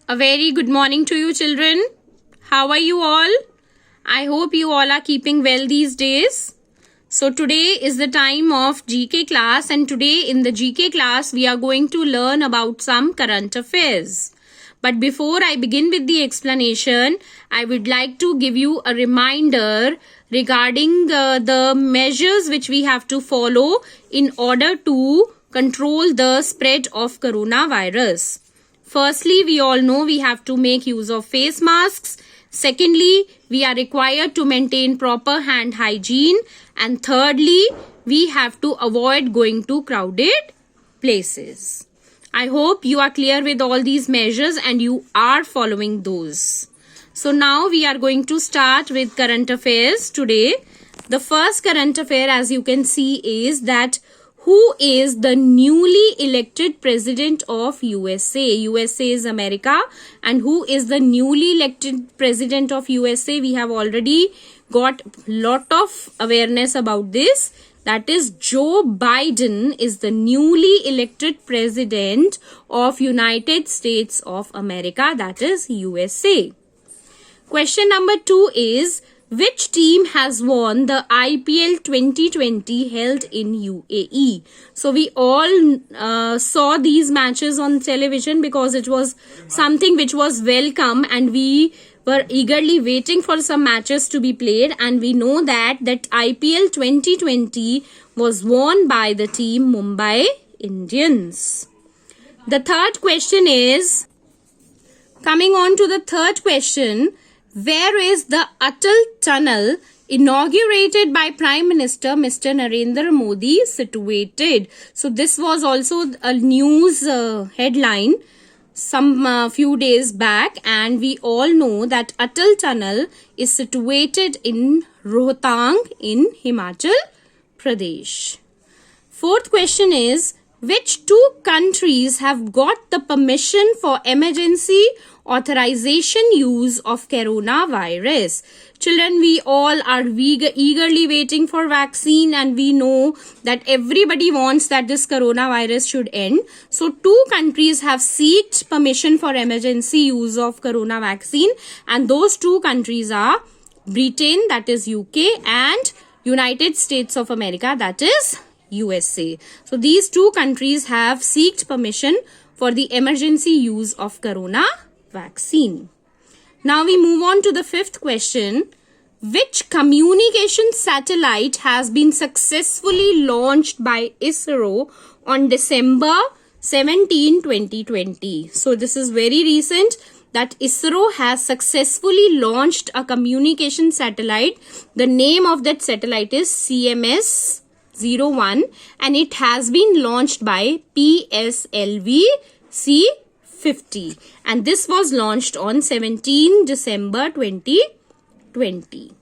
A very good morning to you, children. How are you all? I hope you all are keeping well these days. So today is the time of GK class, and today in the GK class we are going to learn about some current affairs. But before I begin with the explanation, I would like to give you a reminder regarding the measures which we have to follow in order to control the spread of coronavirus. Firstly, we all know we have to make use of face masks. Secondly, we are required to maintain proper hand hygiene. And thirdly, we have to avoid going to crowded places. I hope you are clear with all these measures and you are following those. So now we are going to start with current affairs today. The first current affair, as you can see, is that who is the newly elected president of USA? USA is America. And who is the newly elected president of USA? We have already got lot of awareness about this. That is, Joe Biden is the newly elected president of United States of America. That is USA. Question number 2 is, which team has won the IPL 2020 held in UAE? So we all saw these matches on television because it was something which was welcome, and we were eagerly waiting for some matches to be played, and we know that IPL 2020 was won by the team Mumbai Indians. The third question is, coming on to the third question, where is the Atal Tunnel inaugurated by Prime Minister Mr. Narendra Modi situated? So this was also a news headline some few days back, and we all know that Atal Tunnel is situated in Rohtang in Himachal Pradesh. Fourth question is, which two countries have got the permission for emergency authorization use of coronavirus? Children, we all are eagerly waiting for vaccine, and we know that everybody wants that this coronavirus should end. So two countries have sought permission for emergency use of corona vaccine, and those two countries are Britain, that is UK, and United States of America, that is USA. So these two countries have sought permission for the emergency use of corona vaccine. Now we move on to the fifth question. Which communication satellite has been successfully launched by ISRO on December 17, 2020? So this is very recent that ISRO has successfully launched a communication satellite. The name of that satellite is CMS-01, and it has been launched by PSLV C-50, and this was launched on 17 December 2020.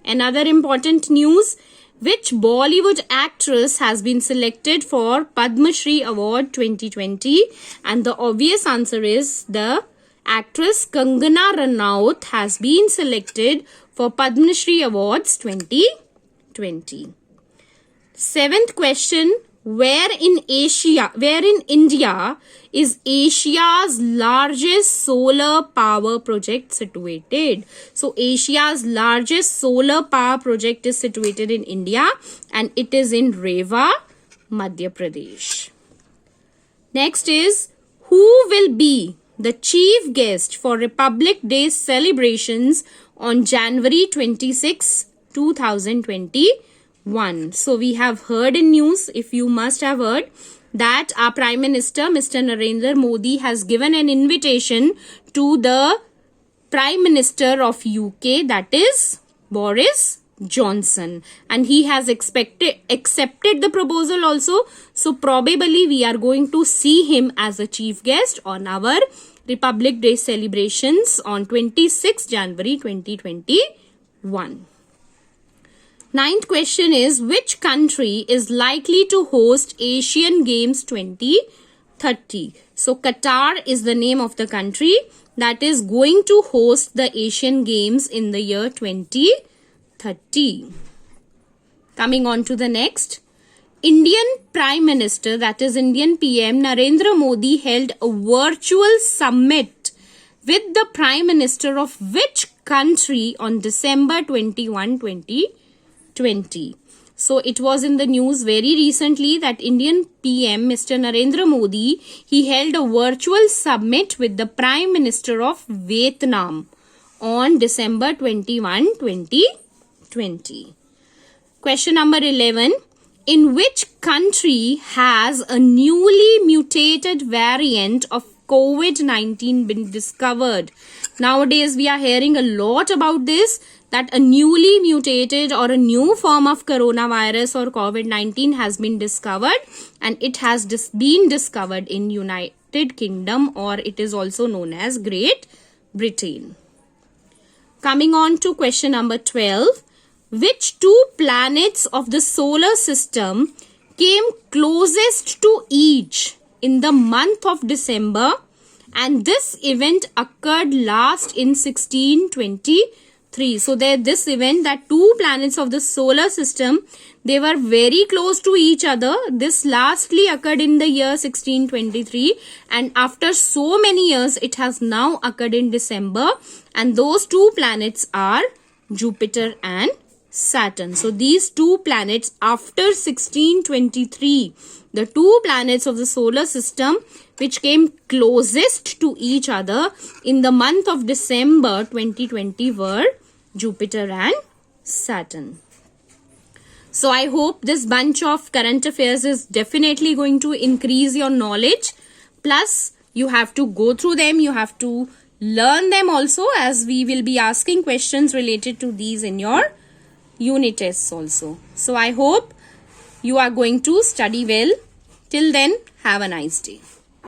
Another important news, which Bollywood actress has been selected for Padma Shri Award 2020? And the obvious answer is the actress Kangana Ranaut has been selected for Padma Shri Awards 2020. Seventh question, where in India is Asia's largest solar power project situated? So Asia's largest solar power project is situated in India, and it is in Rewa, Madhya Pradesh. Next is, who will be the chief guest for Republic Day celebrations on January 26, 2021? So we have heard in news, if you must have heard, that our Prime Minister Mr. Narendra Modi has given an invitation to the Prime Minister of UK, that is Boris Johnson, and he has accepted the proposal also. So probably we are going to see him as a chief guest on our Republic Day celebrations on 26 January 2021. Ninth question is, which country is likely to host Asian Games 2030? So Qatar is the name of the country that is going to host the Asian Games in the year 2030. Coming on to the next. Indian Prime Minister, that is Indian PM Narendra Modi, held a virtual summit with the Prime Minister of which country on December 21, 2020? So it was in the news very recently that Indian PM Mr. Narendra Modi, he held a virtual summit with the Prime Minister of Vietnam on December 21, 2020. Question number 11. In which country has a newly mutated variant of COVID-19 been discovered? Nowadays we are hearing a lot about this, that a newly mutated or a new form of coronavirus or COVID-19 has been discovered, and it has been discovered in United Kingdom, or it is also known as Great Britain. Coming on to question number 12. Which two planets of the solar system came closest to each in the month of December, and this event occurred last in 1623? So this event, that two planets of the solar system, they were very close to each other. This lastly occurred in the year 1623, and after so many years it has now occurred in December, and those two planets are Jupiter and Saturn. So these two planets after 1623, the two planets of the solar system which came closest to each other in the month of December 2020 were Jupiter and Saturn. So I hope this bunch of current affairs is definitely going to increase your knowledge. Plus you have to go through them, you have to learn them also, as we will be asking questions related to these in your unit tests also. So I hope you are going to study well. Till then, have a nice day.